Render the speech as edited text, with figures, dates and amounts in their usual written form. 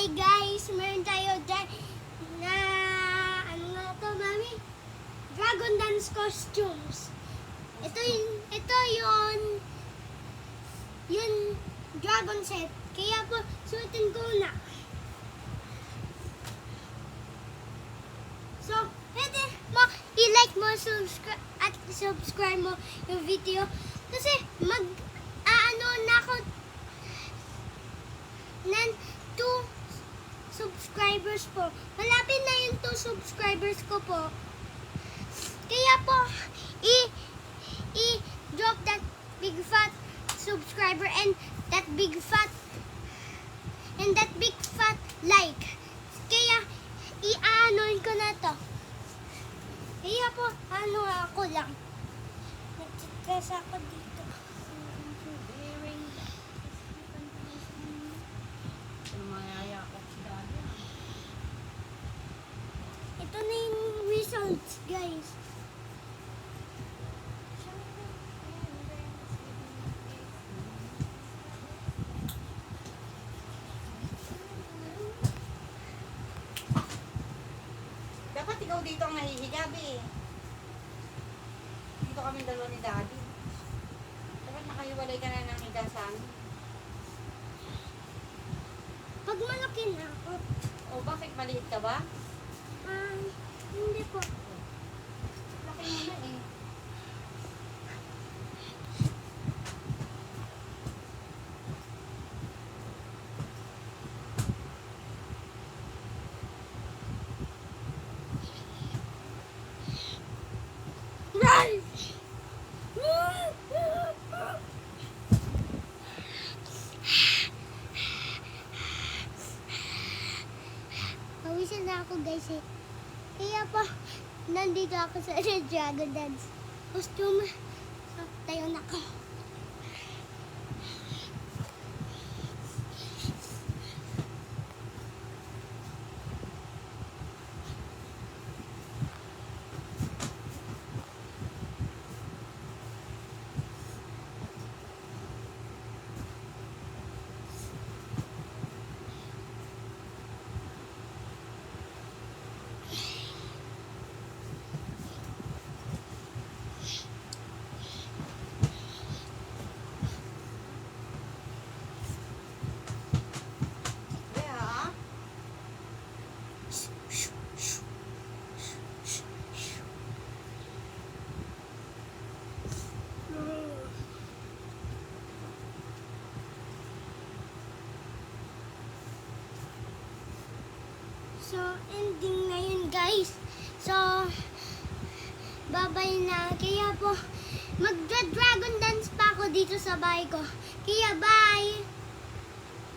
Hi guys, meron tayo dyan na ano nga to, mami? Dragon dance costumes. Ito yun dragon set. Kaya po suotin ko na. So, pwede mo i-like mo at subscribe mo yung video kasi ano na ako ng 2 subscribers po. Malapit na yung 2 subscribers ko po. Kaya po, i-drop that big fat subscriber and that big fat like. Kaya, i-anoin ko na to. Kaya po, ano ako lang. Nag-stress ako dito. Ito na yung results, guys. Dapat ikaw dito ang nahihigabi eh. Dito kami dalawa ni Daddy. Dapat nakahiwalay ka na ng higa sa amin. Pag malaki na ako, O bakit maliit ka ba? hindi po. Laki mo na eh. Pawisan na ako guys eh. Kaya po, nandito ako sa Dragon Dance costume. So, tayo na ako. Kaya, So, ending na yun guys. So, bye-bye na. Kaya po, magda-dragon dance pa ako dito sa bahay ko. Kaya bye!